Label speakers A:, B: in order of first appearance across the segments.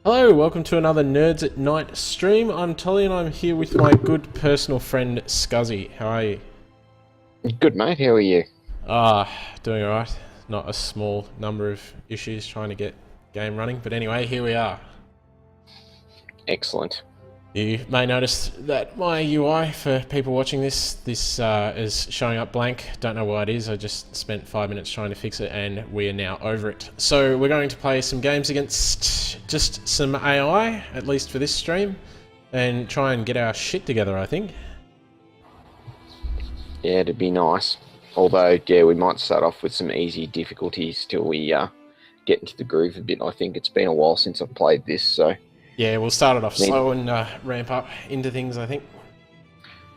A: Hello, welcome to another Nerds at Night stream. I'm Tolli and I'm here with my good personal friend Scuzzy. How are you?
B: Good, mate. How are you?
A: Doing alright. Not a small number of issues trying to get game running, but anyway, here we are.
B: Excellent.
A: You may notice that my UI for people watching this is showing up blank. Don't know why it is. I just spent 5 minutes trying to fix it and we are now over it. So we're going to play some games against just some AI, at least for this stream, and try and get our shit together, I think.
B: Yeah, it'd be nice. Although, yeah, we might start off with some easy difficulties till we get into the groove a bit. I think it's been a while since I've played this, so...
A: Yeah, we'll start it off slow and ramp up into things, I think.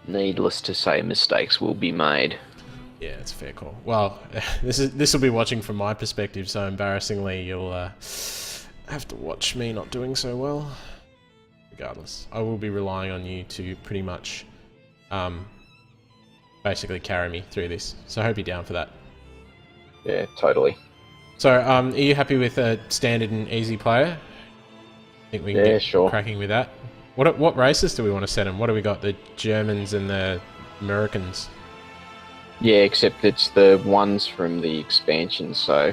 B: Needless to say, mistakes will be made.
A: Yeah, it's a fair call. Well, this will be watching from my perspective, so embarrassingly you'll have to watch me not doing so well. Regardless, I will be relying on you to pretty much basically carry me through this. So I hope you're down for that.
B: Yeah, totally.
A: So, are you happy with a standard and easy player? I think we can get cracking with that. What races do we want to set them? What do we got? The Germans and the Americans?
B: Yeah, except it's the ones from the expansion, so...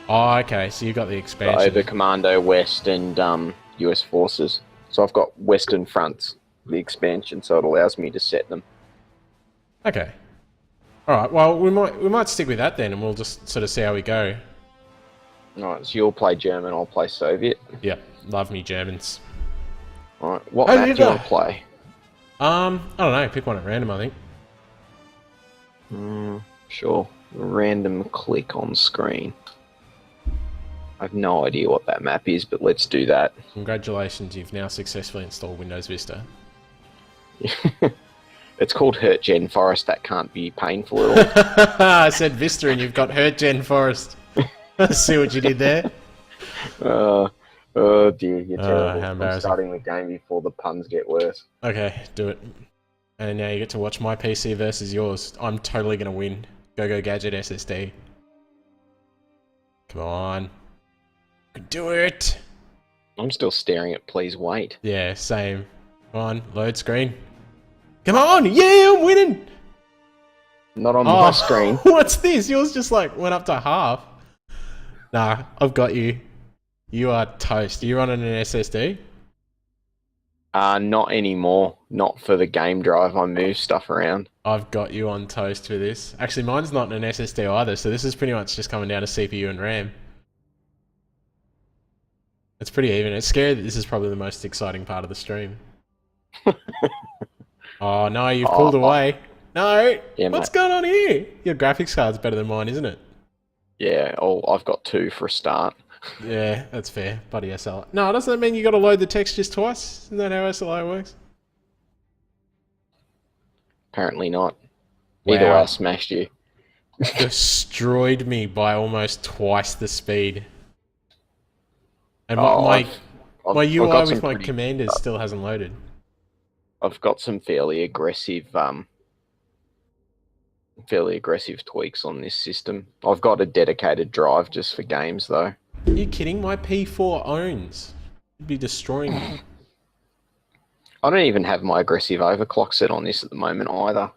A: Oh, okay, so you've got the expansion.
B: Over Commando, West, and US Forces. So I've got Western Fronts, the expansion, so it allows me to set them.
A: Okay. Alright, well, we might stick with that then, and we'll just sort of see how we go.
B: Alright, so you'll play German, I'll play Soviet.
A: Yep, love me Germans.
B: Alright, what map do you want to play?
A: I don't know, pick one at random, I think.
B: Sure. Random click on screen. I have no idea what that map is, but let's do that.
A: Congratulations, you've now successfully installed Windows Vista.
B: It's called Hurtgen Forest, that can't be painful at all.
A: I said Vista and you've got Hurtgen Forest. See what you did there?
B: Oh dear, you're terrible.
A: How embarrassing.
B: I'm starting the game before the puns get worse.
A: Okay, do it. And now you get to watch my PC versus yours. I'm totally going to win. Go Gadget SSD. Come on. You can do it!
B: I'm still staring at please wait.
A: Yeah, same. Come on, load screen. Come on! Yeah, I'm winning!
B: Not on my screen.
A: What's this? Yours just like went up to half. Nah, I've got you. You are toast. Are you running an SSD?
B: Not anymore. Not for the game drive. I move stuff around.
A: I've got you on toast for this. Actually, mine's not an SSD either, so this is pretty much just coming down to CPU and RAM. It's pretty even. It's scary that this is probably the most exciting part of the stream. Oh no, you've pulled away. No!
B: Yeah,
A: what's going on here? Your graphics card's better than mine, isn't it?
B: Yeah, I've got 2 for a start.
A: Yeah, that's fair. Buddy SLI. No, doesn't that mean you got to load the textures twice? Isn't that how SLI works?
B: Apparently not.
A: Wow.
B: Either way, I smashed you.
A: Destroyed me by almost twice the speed. And my UI with my commanders still hasn't loaded.
B: I've got some fairly aggressive tweaks on this system. I've got a dedicated drive just for games though.
A: Are you kidding? My P4 owns. You'd be destroying me.
B: I don't even have my aggressive overclock set on this at the moment either.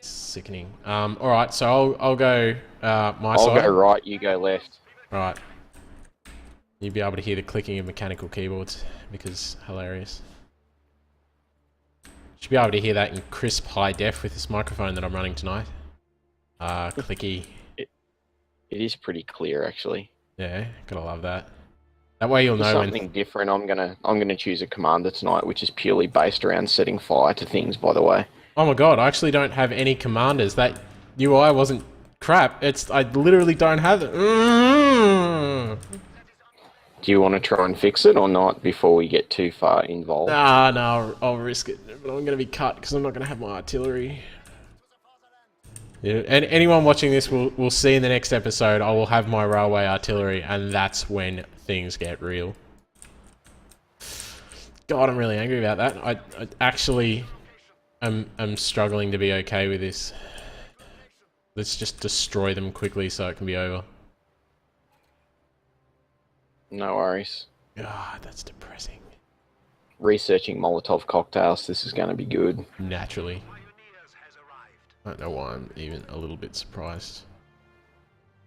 A: Sickening. Alright, so I'll go my side.
B: I'll go right, you go left.
A: Right. You'll be able to hear the clicking of mechanical keyboards because hilarious. Should be able to hear that in crisp high def with this microphone that I'm running tonight. Clicky.
B: It is pretty clear actually.
A: Yeah, gotta love that. That way you'll know
B: something different. I'm gonna choose a commander tonight, which is purely based around setting fire to things. By the way.
A: Oh my god! I actually don't have any commanders. That UI wasn't crap. I literally don't have it.
B: Do you want to try and fix it or not before we get too far involved?
A: No, I'll risk it, but I'm gonna be cut because I'm not gonna have my artillery. Yeah, and anyone watching this will see in the next episode, I will have my railway artillery, and that's when things get real. God, I'm really angry about that. I actually am struggling to be okay with this. Let's just destroy them quickly so it can be over.
B: No worries.
A: God, that's depressing.
B: Researching Molotov cocktails. This is going to be good.
A: Naturally. I don't know why I'm even a little bit surprised.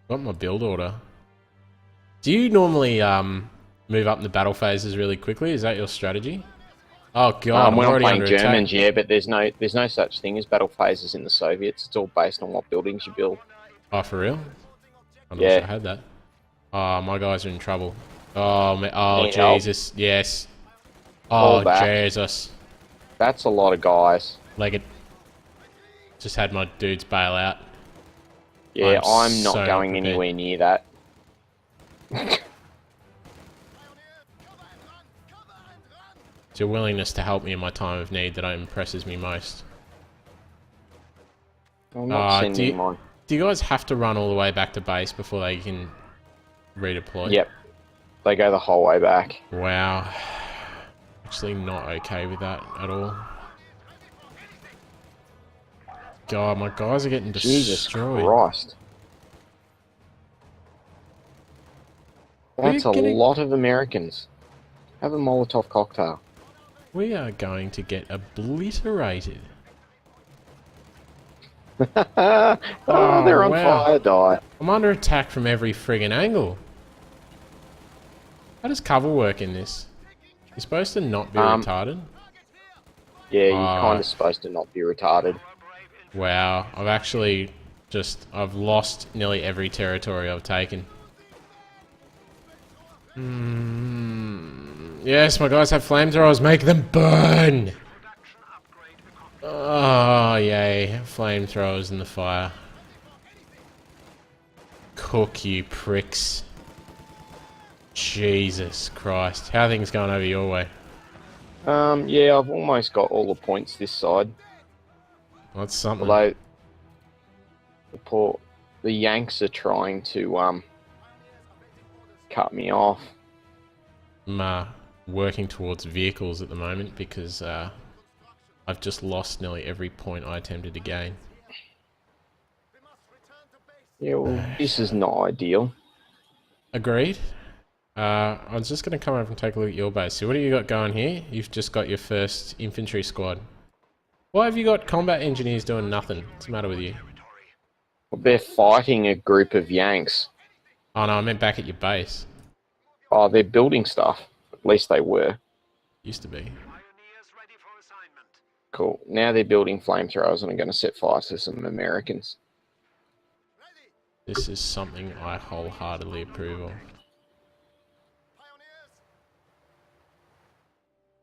A: Got my build order. Do you normally move up in the battle phases really quickly? Is that your strategy? Oh god, I'm
B: When I'm
A: already
B: playing
A: under
B: Germans,
A: attack.
B: yeah, but there's no such thing as battle phases in the Soviets. It's all based on what buildings you build.
A: Oh, for real? I'm not sure I
B: Yeah.
A: had that. Oh, my guys are in trouble. Oh, oh,
B: Need help?
A: Jesus. Yes.
B: Fall
A: Oh,
B: back.
A: Jesus.
B: That's a lot of guys.
A: Like it. Just had my dudes bail out.
B: Yeah, I'm not
A: so
B: going
A: prepared.
B: anywhere near that.
A: It's your willingness to help me in my time of need that impresses me most.
B: I'm not sending mine.
A: Do you guys have to run all the way back to base before they can redeploy?
B: Yep. They go the whole way back.
A: Wow. Actually not okay with that at all. God, my guys are getting
B: Jesus
A: destroyed.
B: Christ. That's a lot of Americans. Have a Molotov cocktail.
A: We are going to get obliterated.
B: Oh, they're on
A: wow.
B: fire, die.
A: I'm under attack from every friggin' angle. How does cover work in this? You're supposed to not be retarded?
B: Yeah, you're kind of supposed to not be retarded.
A: Wow, I've lost nearly every territory I've taken. Yes, my guys have flamethrowers, make them burn! Oh, yay, flamethrowers in the fire. Cook, you pricks. Jesus Christ, how are things going over your way?
B: Yeah, I've almost got all the points this side.
A: That's something.
B: Although, the Yanks are trying to, cut me off.
A: I'm working towards vehicles at the moment because I've just lost nearly every point I attempted to gain.
B: Yeah, well, this is not ideal.
A: Agreed. I was just going to come over and take a look at your base. So what do you got going here? You've just got your first infantry squad. Why have you got combat engineers doing nothing? What's the matter with you?
B: Well, they're fighting a group of Yanks.
A: Oh no, I meant back at your base.
B: Oh, they're building stuff. At least they were.
A: Used to be.
B: Cool. Now they're building flamethrowers and are going to set fire to some Americans.
A: This is something I wholeheartedly approve of.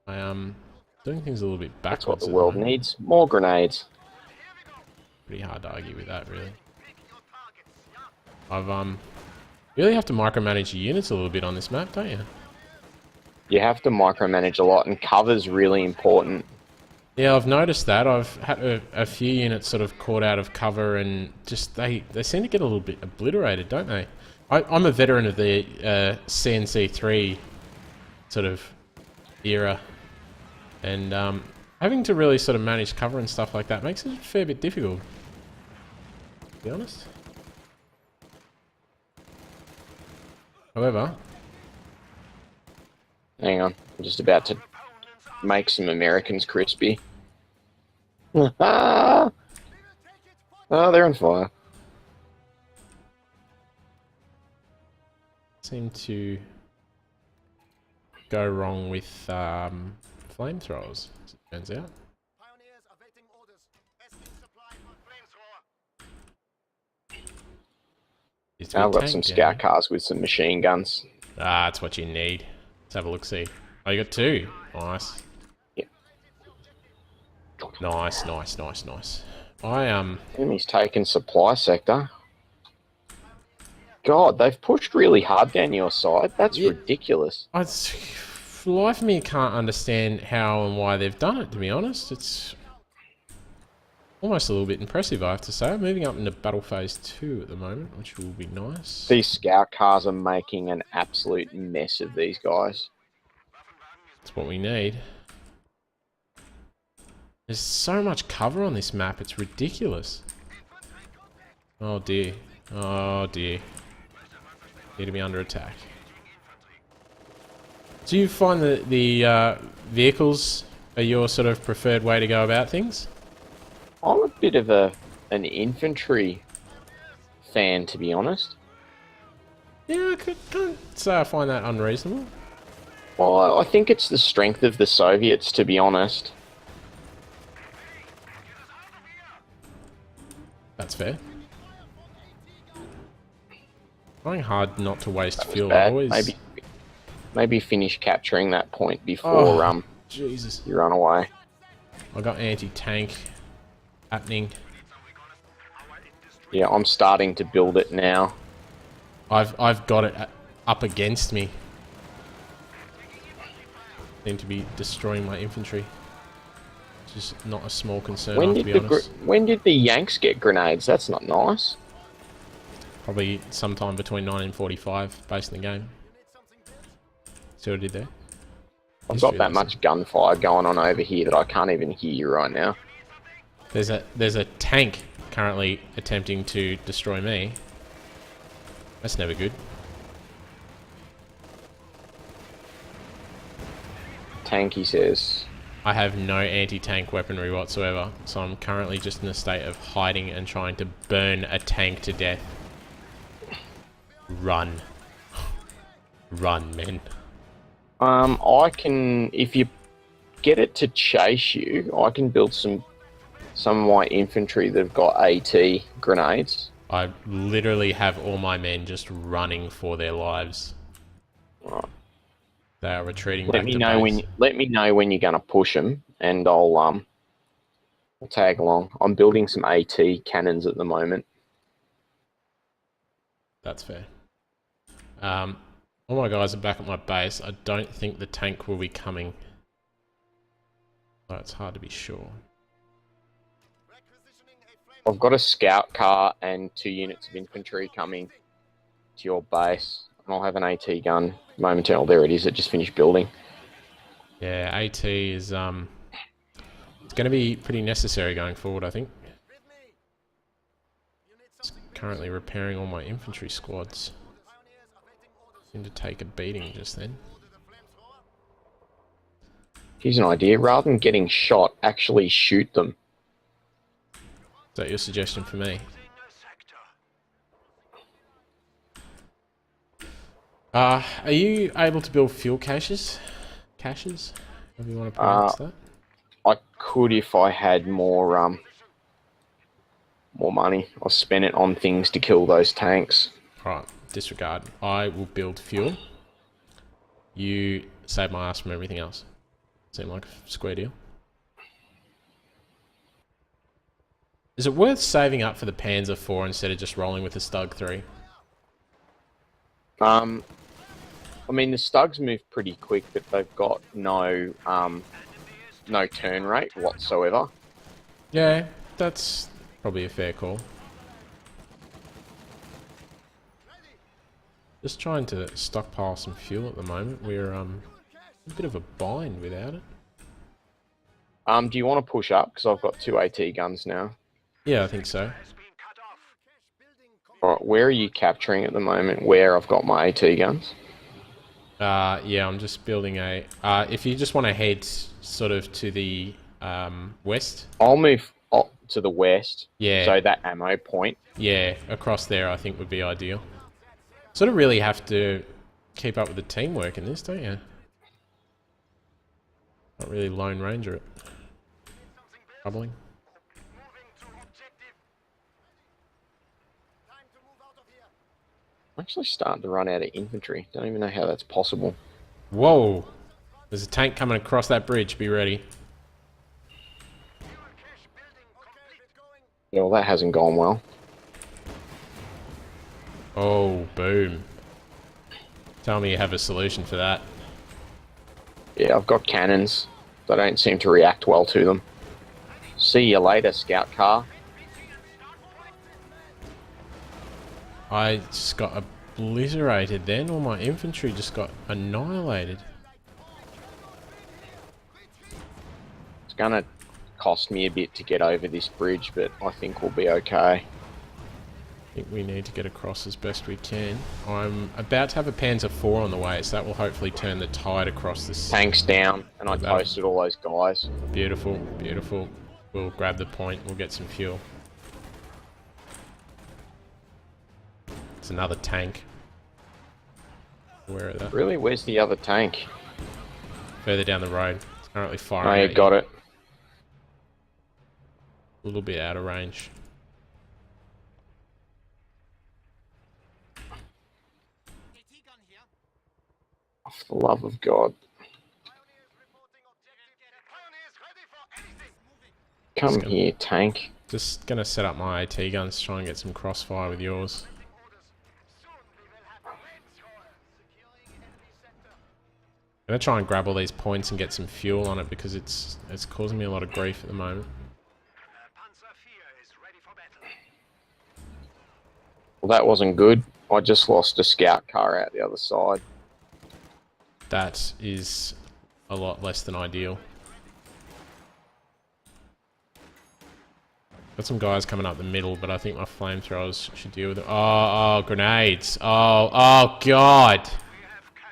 A: I am doing things a little bit backwards.
B: That's what the world needs. More grenades.
A: Pretty hard to argue with that, really. I've really have to micromanage your units a little bit on this map, don't you?
B: You have to micromanage a lot, and cover's really important.
A: Yeah, I've noticed that. I've had a few units sort of caught out of cover, and just they seem to get a little bit obliterated, don't they? I'm a veteran of the CNC3 sort of era, and having to really sort of manage cover and stuff like that makes it a fair bit difficult, to be honest. However...
B: Hang on, I'm just about to make some Americans crispy. Oh, they're on fire.
A: Seem to go wrong with flamethrowers, as it turns out.
B: I've got some scout cars with some machine guns.
A: Ah, that's what you need. Let's have a look-see. Oh, you got two. Nice.
B: Yeah.
A: Nice, nice, nice, nice.
B: Enemy's taken supply sector. God, they've pushed really hard down your side. That's ridiculous.
A: For the life of me, I can't understand how and why they've done it, to be honest. It's almost a little bit impressive, I have to say. I'm moving up into battle phase 2 at the moment, which will be nice.
B: These scout cars are making an absolute mess of these guys.
A: That's what we need. There's so much cover on this map, it's ridiculous. Oh dear. Oh dear. Need to be under attack. Do you find that the vehicles are your sort of preferred way to go about things?
B: I'm a bit of an infantry fan, to be honest.
A: Yeah, can't say I find that unreasonable.
B: Well, I think it's the strength of the Soviets, to be honest.
A: That's fair. Trying hard not to waste
B: That was
A: fuel.
B: bad.
A: Always.
B: Maybe finish capturing that point before
A: Jesus.
B: you run away.
A: I got anti-tank happening.
B: Yeah, I'm starting to build it now.
A: I've got it up against me. Seem to be destroying my infantry. Which is not a small concern, I have to be honest.
B: When did the Yanks get grenades? That's not nice.
A: Probably sometime between 1945, based in the game. See what I did there?
B: I've got that much gunfire going on over here that I can't even hear you right now.
A: There's a tank currently attempting to destroy me. That's never good.
B: Tank, he says.
A: I have no anti-tank weaponry whatsoever, so I'm currently just in a state of hiding and trying to burn a tank to death. Run. Run, men.
B: I can, if you get it to chase you, I can build some of my infantry that have got AT grenades.
A: I literally have all my men just running for their lives.
B: Right.
A: They are retreating back to base.
B: Let me know when you're going to push them, and I'll tag along. I'm building some AT cannons at the moment.
A: That's fair. All my guys are back at my base. I don't think the tank will be coming. So it's hard to be sure.
B: I've got a scout car and 2 units of infantry coming to your base. And I'll have an AT gun momentarily. There it is. It just finished building.
A: Yeah, AT is it's going to be pretty necessary going forward, I think. It's currently repairing all my infantry squads. Seemed to take a beating just then.
B: Here's an idea. Rather than getting shot, actually shoot them.
A: Is that your suggestion for me? Are you able to build fuel caches? Caches? However you want to pronounce that?
B: I could if I had more money. I'll spend it on things to kill those tanks.
A: Alright, disregard. I will build fuel. You save my ass from everything else. Seem like a square deal. Is it worth saving up for the Panzer IV instead of just rolling with the Stug 3?
B: I mean, the Stugs move pretty quick, but they've got no turn rate whatsoever.
A: Yeah, that's probably a fair call. Just trying to stockpile some fuel at the moment. We're a bit of a bind without it.
B: Do you want to push up? Because I've got 2 AT guns now.
A: Yeah, I think so.
B: Alright, where are you capturing at the moment? Where I've got my AT guns?
A: Yeah, I'm just building a... if you just want to head sort of to the west.
B: I'll move to the west.
A: Yeah.
B: So that ammo point.
A: Yeah, across there I think would be ideal. Sort of really have to keep up with the teamwork in this, don't you? Not really Lone Ranger it. Troubling.
B: I'm actually starting to run out of infantry. Don't even know how that's possible.
A: Whoa! There's a tank coming across that bridge. Be ready.
B: Yeah, well, that hasn't gone well.
A: Oh, boom. Tell me you have a solution for that.
B: Yeah, I've got cannons. They don't seem to react well to them. See you later, scout car.
A: I just got obliterated then. All my infantry just got annihilated.
B: It's gonna cost me a bit to get over this bridge, but I think we'll be okay.
A: I think we need to get across as best we can. I'm about to have a Panzer IV on the way, so that will hopefully turn the tide across this.
B: Tanks down, and I toasted all those guys.
A: Beautiful, beautiful. We'll grab the point, we'll get some fuel. It's another tank. Where are they?
B: Really? Where's the other tank?
A: Further down the road. It's currently firing.
B: Oh, you got it.
A: A little bit out of range.
B: For the love of God. Come here, tank.
A: Just gonna set up my AT guns to try and get some crossfire with yours. I'm gonna try and grab all these points and get some fuel on it because it's causing me a lot of grief at the moment.
B: Well, that wasn't good. I just lost a scout car out the other side.
A: That is a lot less than ideal. Got some guys coming up the middle, but I think my flamethrowers should deal with it. Oh, grenades. Oh, God.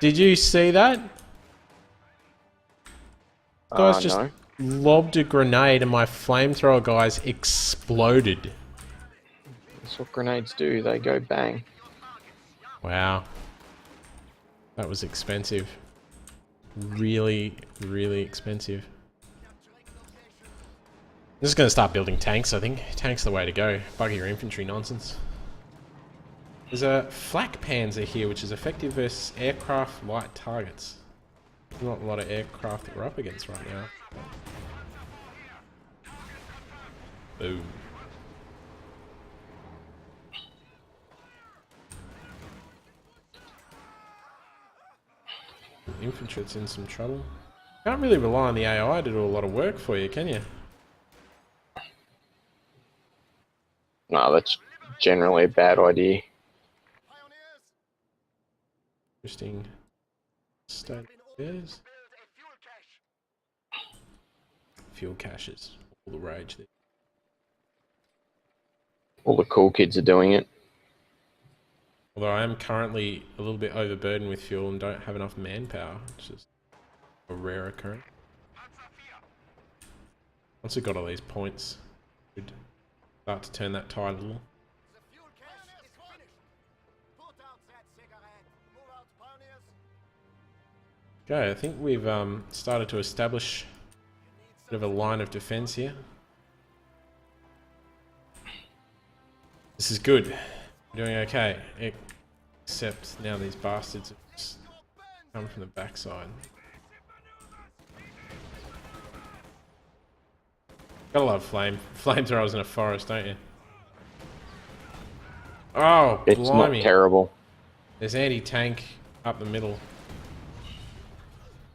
A: Did you see that? Guys just lobbed a grenade and my flamethrower guys exploded.
B: That's what grenades do. They go bang.
A: Wow. That was expensive. Really, really expensive. I'm just going to start building tanks, I think. Tanks are the way to go. Bugger your infantry nonsense. There's a flak panzer here, which is effective versus aircraft light targets. There's not a lot of aircraft that we're up against right now. Boom. Infantry's in some trouble. Can't really rely on the AI to do a lot of work for you, can you?
B: No, that's generally a bad idea.
A: Interesting state of affairs. Fuel caches. All the rage there.
B: All the cool kids are doing it.
A: Although I am currently a little bit overburdened with fuel and don't have enough manpower, which is a rare occurrence. Once we've got all these points, we'd start to turn that tide a little. Okay, I think we've started to establish a bit of a line of defense here. This is good. We're doing okay, except now these bastards have just come from the backside. Gotta love flamethrowers in a forest, don't you? Oh,
B: it's
A: blimey.
B: Not terrible.
A: There's anti-tank up the middle.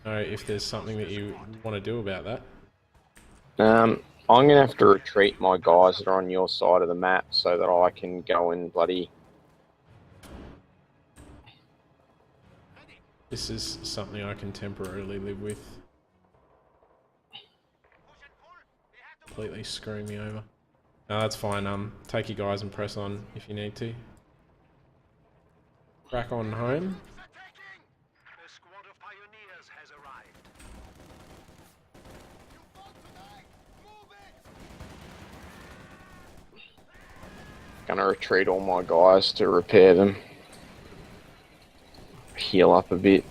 A: Know if there's something that you want to do about that.
B: I'm gonna have to retreat my guys that are on your side of the map so that I can go and bloody.
A: This is something I can temporarily live with. Completely screwing me over. No, that's fine. Take your guys and press on if you need to. Crack on home.
B: Gonna retreat all my guys to repair them. Heal up a bit.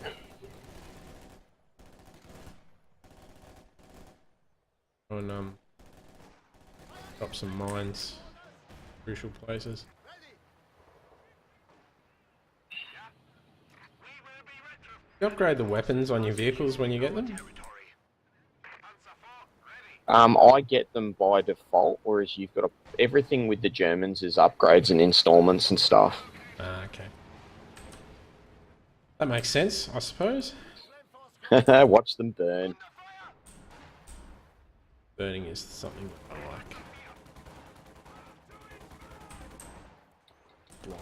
A: And drop some mines. Crucial places. You upgrade the weapons on your vehicles when you get them?
B: I get them by default, whereas you've got everything with the Germans is upgrades and installments and stuff.
A: Okay. That makes sense, I suppose.
B: Watch them burn.
A: Burning is something that I like.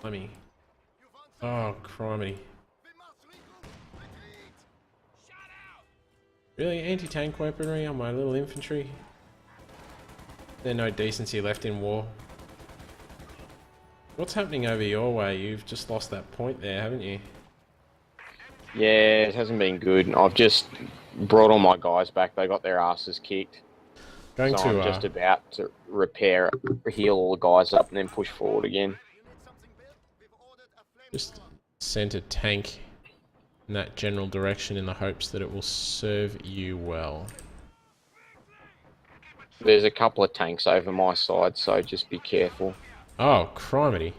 A: Blimey. Oh, criminy. Really? Anti-tank weaponry on my little infantry? There's no decency left in war. What's happening over your way? You've just lost that point there, haven't you?
B: Yeah, it hasn't been good. I've just brought all my guys back. They got their asses kicked.
A: Going
B: So I'm
A: to
B: just about to heal all the guys up and then push forward again.
A: just send a tank in that general direction in the hopes that it will serve you well.
B: There's a couple of tanks over my side, so just be careful.
A: Oh, criminy.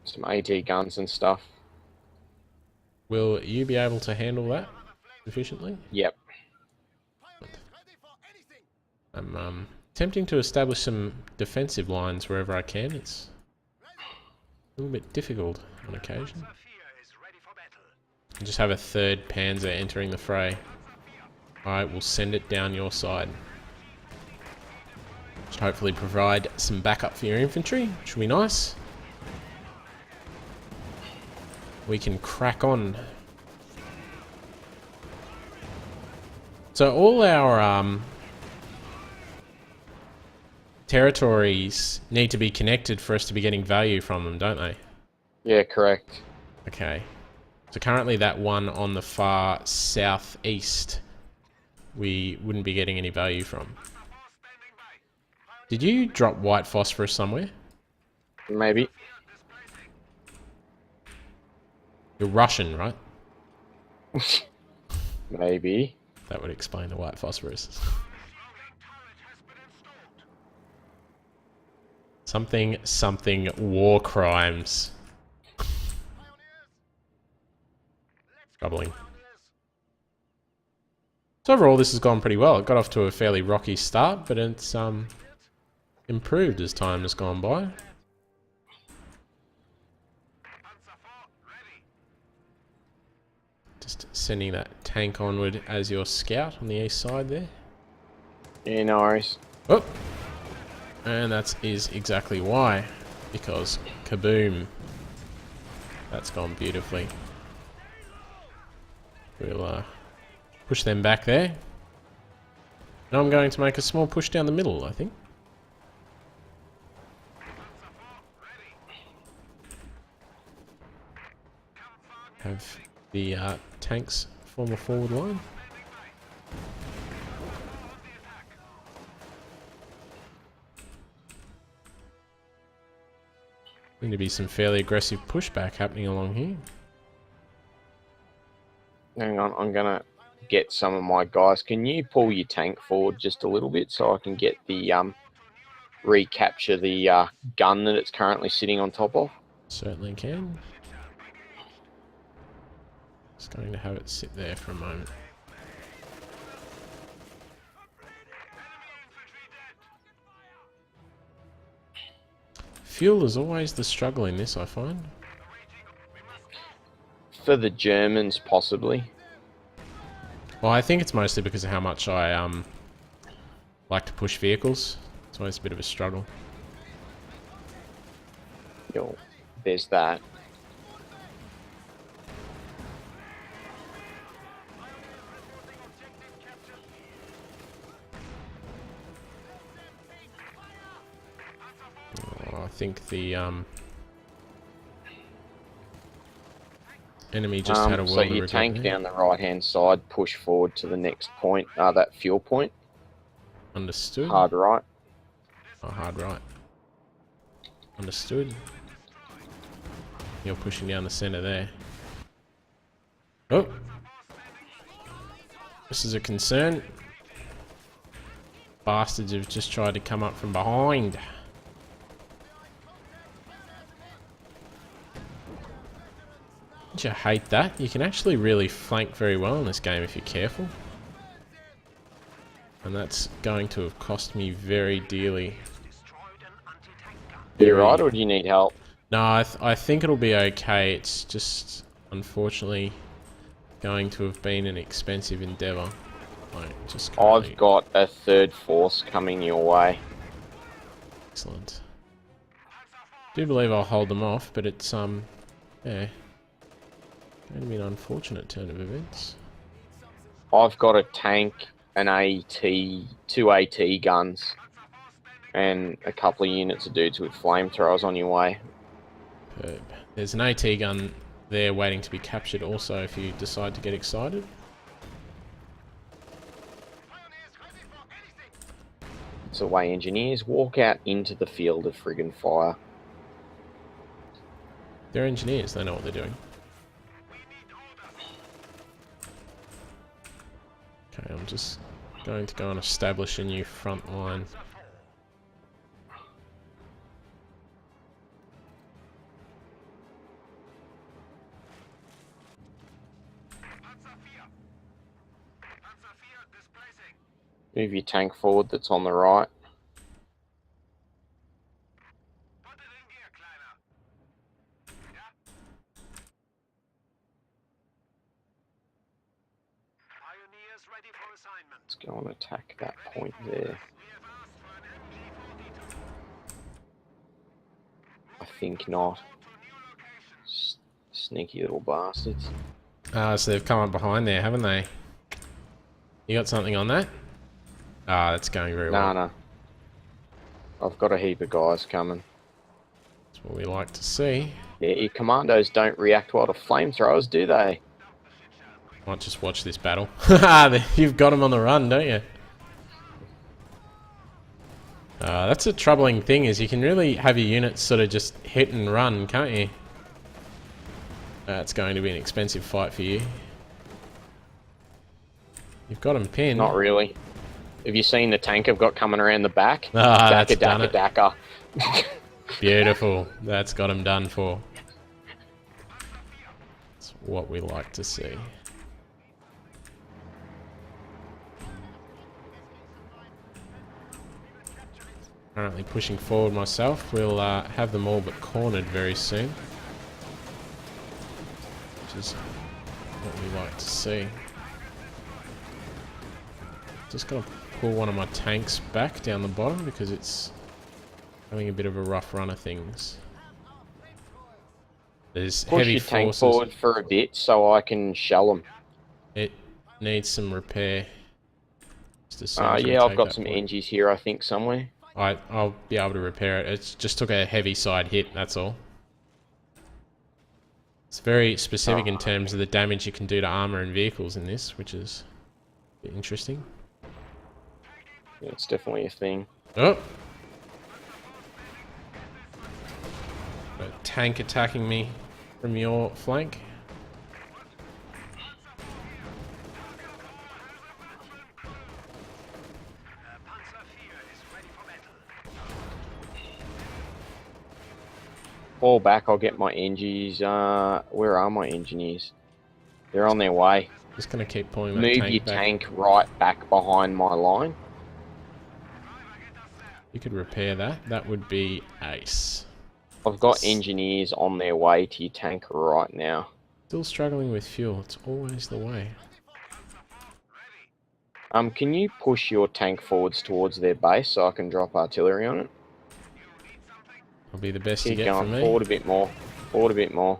B: Some AT guns and stuff.
A: Will you be able to handle that efficiently?
B: Yep.
A: I'm attempting to establish some defensive lines wherever I can. It's a little bit difficult on occasion. I just have a third panzer entering the fray. I will send it down your side. Should hopefully provide some backup for your infantry, which will be nice. We can crack on. So all our territories need to be connected for us to be getting value from them, don't they?
B: Yeah, correct.
A: Okay. So currently that one on the far southeast, we wouldn't be getting any value from. Did you drop white phosphorus somewhere?
B: Maybe.
A: You're Russian, right?
B: Maybe.
A: That would explain the white phosphorus. Something war crimes. Troubling. So overall this has gone pretty well. It got off to a fairly rocky start, but it's improved as time has gone by. Just sending that tank onward as your scout on the east side there.
B: Yeah, no worries.
A: Oh! And that is exactly why. Because kaboom. That's gone beautifully. We'll push them back there. Now I'm going to make a small push down the middle, I think. Have the tanks form a forward line. Going to be some fairly aggressive pushback happening along here.
B: Hang on, I'm gonna get some of my guys. Can you pull your tank forward just a little bit so I can get the recapture the gun that it's currently sitting on top of?
A: Certainly can. Just going to have it sit there for a moment. Fuel is always the struggle in this, I find.
B: For the Germans, possibly.
A: Well, I think it's mostly because of how much I like to push vehicles. It's always a bit of a struggle.
B: Yo, there's that.
A: Oh, I think the enemy just had a world
B: so
A: of
B: you
A: regret
B: tank
A: there.
B: down the right hand side, push forward to the next point, that fuel point.
A: Understood.
B: Hard right.
A: Oh, hard right. Understood. You're pushing down the center there. Oh! This is a concern. Bastards have just tried to come up from behind. Don't you hate that? You can actually really flank very well in this game if you're careful. And that's going to have cost me very dearly.
B: You right, or do you need help?
A: No, I think it'll be okay. It's just, unfortunately, going to have been an expensive endeavour. Like, just
B: I've got a third force coming your way.
A: Excellent. Do believe I'll hold them off, but it's, yeah, going to be an unfortunate turn of events.
B: I've got a tank, an AT, two AT guns. And a couple of units of dudes with flamethrowers on your way.
A: Superb. There's an AT gun there waiting to be captured also if you decide to get excited.
B: So away engineers, walk out into the field of friggin' fire.
A: They're engineers, they know what they're doing. Okay, I'm just going to go and establish a new front line.
B: Move your tank forward that's on the right. Let's go and attack that point there. I think not. Sneaky little bastards.
A: So they've come up behind there, haven't they? You got something on that? Ah, that's going very well.
B: Nah. I've got a heap of guys coming.
A: That's what we like to see.
B: Yeah, your commandos don't react well to flamethrowers, do they?
A: Might just watch this battle. You've got them on the run, don't you? That's a troubling thing, is you can really have your units sort of just hit and run, can't you? That's going to be an expensive fight for you. You've got them pinned.
B: Not really. Have you seen the tank I've got coming around the back?
A: Ah, that's done it.
B: Daka.
A: Beautiful. That's got him done for. That's what we like to see. Currently pushing forward myself. We'll have them all but cornered very soon. Which is what we like to see. Just gonna pull one of my tanks back down the bottom because it's having a bit of a rough run of things. There's
B: Push
A: heavy
B: your tank
A: forces.
B: forward for a bit so I can shell them.
A: It needs some repair. Just as soon as we
B: yeah, I've
A: take
B: got
A: that
B: some
A: point.
B: NGs here, I think, somewhere.
A: I'll be able to repair it. It just took a heavy side hit, that's all. It's very specific in terms of the damage you can do to armor and vehicles in this, which is a bit interesting.
B: Yeah, it's definitely a thing.
A: Oh! Got a tank attacking me from your flank.
B: Fall back, I'll get my NGs. Where are my engineers? They're on their way.
A: Just gonna keep pulling that
B: Move
A: tank
B: your
A: back.
B: tank right back behind my line.
A: You could repair that. That would be ace.
B: I've got engineers on their way to your tank right now.
A: Still struggling with fuel. It's always the way.
B: Can you push your tank forwards towards their base so I can drop artillery on it?
A: Will be the best you
B: Keep
A: get from
B: going
A: me.
B: forward a bit more. Forward a bit more.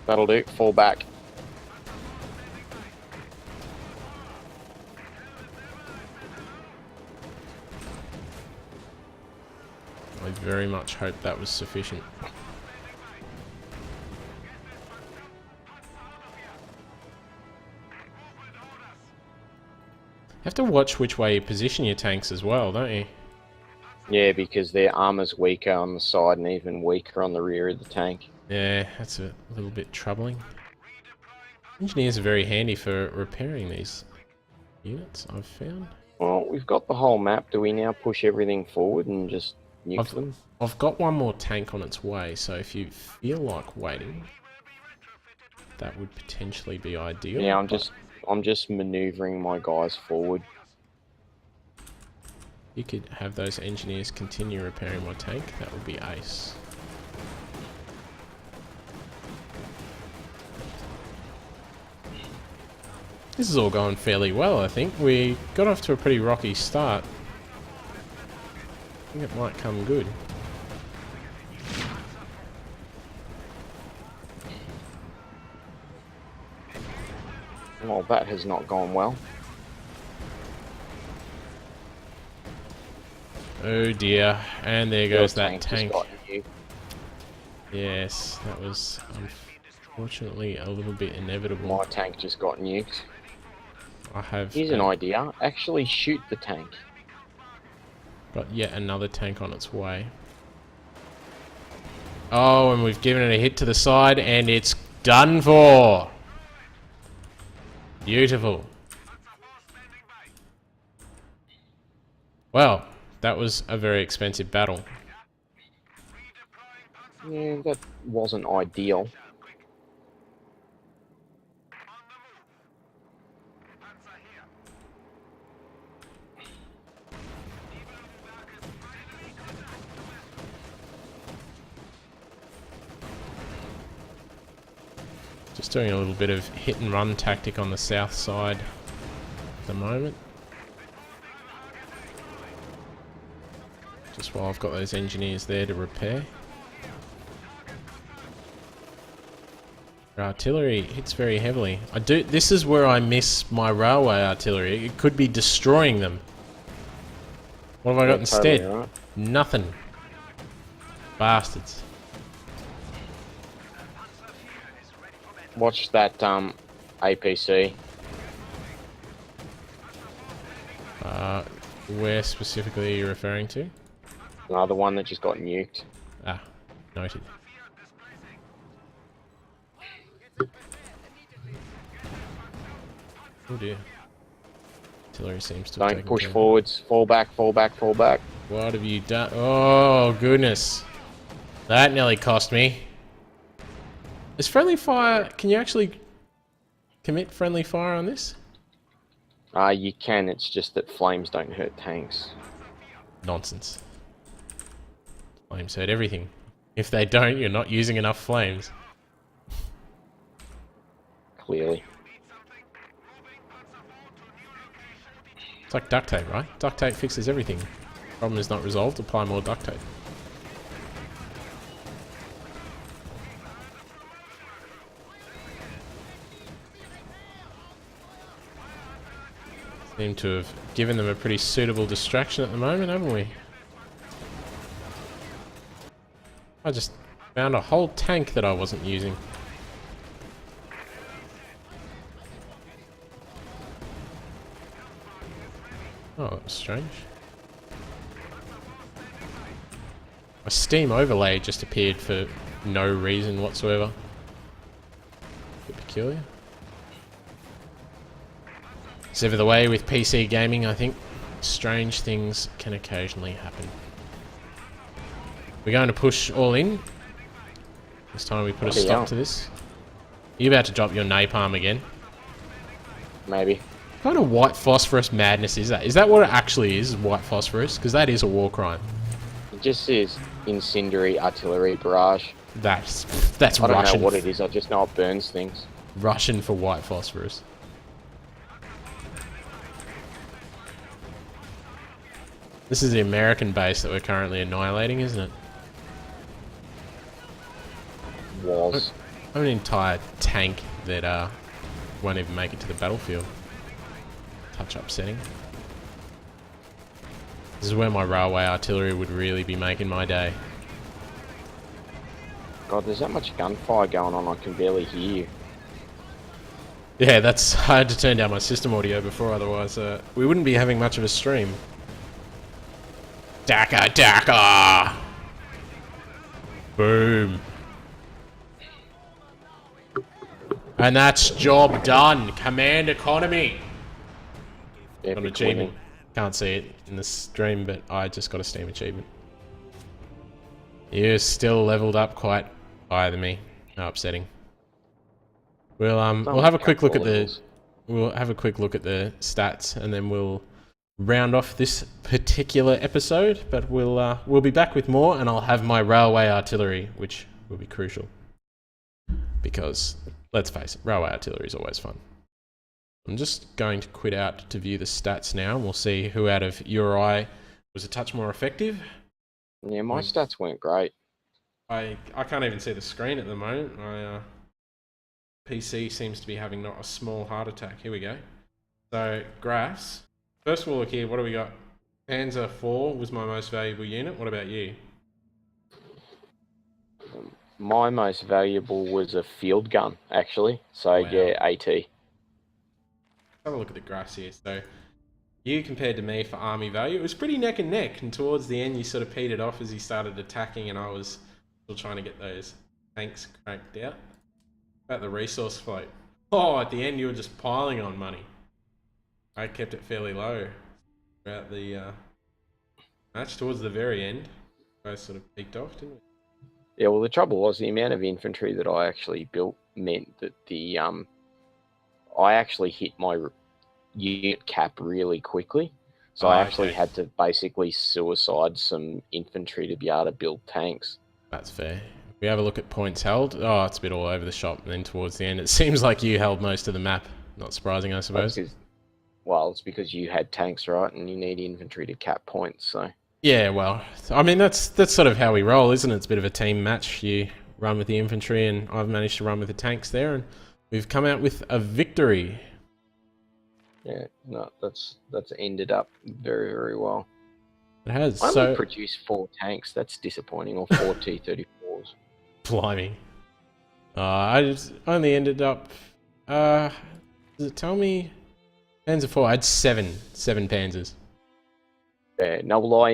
B: That'll do. Fall back.
A: I very much hope that was sufficient. You have to watch which way you position your tanks as well, don't you?
B: Yeah, because their armor's weaker on the side and even weaker on the rear of the tank.
A: Yeah, that's a little bit troubling. Engineers are very handy for repairing these units, I've found.
B: Well, we've got the whole map. Do we now push everything forward and just nuke them?
A: I've got one more tank on its way, so if you feel like waiting, that would potentially be ideal.
B: Yeah, I'm just maneuvering my guys forward.
A: You could have those engineers continue repairing my tank. That would be ace. This is all going fairly well, I think. We got off to a pretty rocky start. I think it might come good.
B: Well, that has not gone well.
A: Oh dear, and there goes that tank.
B: Just got you.
A: Yes, that was unfortunately a little bit inevitable.
B: My tank just got nuked.
A: I have
B: Here's an idea. Actually shoot the tank.
A: got yet another tank on its way. Oh, and we've given it a hit to the side, and it's done for. Beautiful. Well, that was a very expensive battle.
B: Yeah, that wasn't ideal.
A: Just doing a little bit of hit and run tactic on the south side at the moment. Just while I've got those engineers there to repair. Our artillery hits very heavily. This is where I miss my railway artillery. It could be destroying them. What have I got instead?
B: Totally right.
A: Nothing. Bastards.
B: Watch that APC.
A: Where specifically are you referring to?
B: The one that just got nuked.
A: Ah, noted. Oh dear. Artillery seems to have
B: Don't
A: taken
B: push
A: care of it.
B: forwards. Fall back, fall back, fall back.
A: What have you done? Oh, goodness. That nearly cost me. Is friendly fire... Can you actually commit friendly fire on this?
B: You can, it's just that flames don't hurt tanks.
A: Nonsense. Flames hurt everything. If they don't, you're not using enough flames.
B: Clearly.
A: It's like duct tape, right? Duct tape fixes everything. Problem is not resolved, apply more duct tape. Seem to have given them a pretty suitable distraction at the moment, haven't we? I just found a whole tank that I wasn't using. Oh, that was strange. A steam overlay just appeared for no reason whatsoever. Bit peculiar. It's ever the way with PC gaming, I think. Strange things can occasionally happen. We're going to push all in. This time we put a stop to this. Are you about to drop your napalm again?
B: Maybe.
A: What kind of white phosphorus madness is that? Is that what it actually is, white phosphorus? Because that is a war crime.
B: It just says incendiary artillery barrage.
A: That's
B: I don't
A: Russian.
B: know what it is, I just know it burns things.
A: Russian for white phosphorus. This is the American base that we're currently annihilating, isn't it?
B: Was.
A: I have an entire tank that won't even make it to the battlefield. Touch upsetting. This is where my railway artillery would really be making my day.
B: God, there's that much gunfire going on, I can barely hear you.
A: Yeah, that's... I had to turn down my system audio before, otherwise we wouldn't be having much of a stream. Daka Daka! Boom. And that's job done. Command economy. Got an achievement. Can't see it in the stream, but I just got a Steam achievement. You're still leveled up quite higher than me. How upsetting. We'll have a quick look at the stats, and then we'll round off this particular episode. But we'll be back with more, and I'll have my railway artillery, which will be crucial. Because let's face it, railway artillery is always fun. I'm just going to quit out to view the stats now, and we'll see who out of you or I was a touch more effective.
B: Yeah, my stats weren't great.
A: I can't even see the screen at the moment. PC seems to be having not a small heart attack. Here we go. So, graphs. First of all, look here, what do we got? Panzer 4 was my most valuable unit. What about you?
B: My most valuable was a field gun, actually. So,
A: Wow.
B: yeah, AT.
A: Have a look at the graphs here. So, you compared to me for army value, it was pretty neck and neck. And towards the end, you sort of petered off as you started attacking, and I was still trying to get those tanks cranked out. About the resource float. Oh, at the end, you were just piling on money. I kept it fairly low throughout the match. Towards the very end, both sort of peaked off, didn't we?
B: Yeah, well, the trouble was the amount of infantry that I actually built meant that the I actually hit my unit cap really quickly. So I actually had to basically suicide some infantry to be able to build tanks.
A: That's fair. If we have a look at points held, oh, it's a bit all over the shop. And then towards the end, it seems like you held most of the map. Not surprising, I suppose.
B: Well, it's because you had tanks, right? And you need infantry to cap points, so...
A: Yeah, well, I mean, that's sort of how we roll, isn't it? It's a bit of a team match. You run with the infantry, and I've managed to run with the tanks there, and we've come out with a victory.
B: Yeah, no, that's ended up very, very well.
A: It has.
B: I only produced 4 tanks. That's disappointing, or 4 T-34s.
A: Blimey. I just only ended up... does it tell me? Panzer 4, I had 7 Panzers.
B: Yeah, no, well,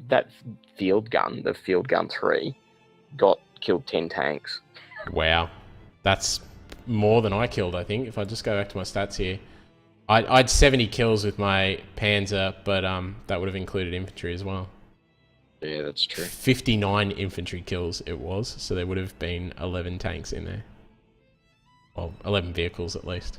B: that field gun, the field gun 3, killed 10 tanks.
A: Wow. That's more than I killed, I think. If I just go back to my stats here. I had 70 kills with my Panzer, but that would have included infantry as well.
B: Yeah, that's true.
A: 59 infantry kills it was, so there would have been 11 tanks in there. Well, 11 vehicles at least.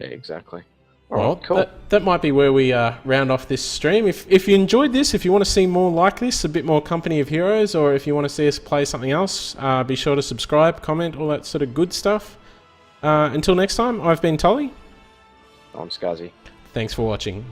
B: Yeah, exactly.
A: Well,
B: right, cool.
A: That might be where we round off this stream. If you enjoyed this, if you want to see more like this, a bit more Company of Heroes, or if you want to see us play something else, be sure to subscribe, comment, all that sort of good stuff. Until next time, I've been Tolli.
B: I'm SCSI.
A: Thanks for watching.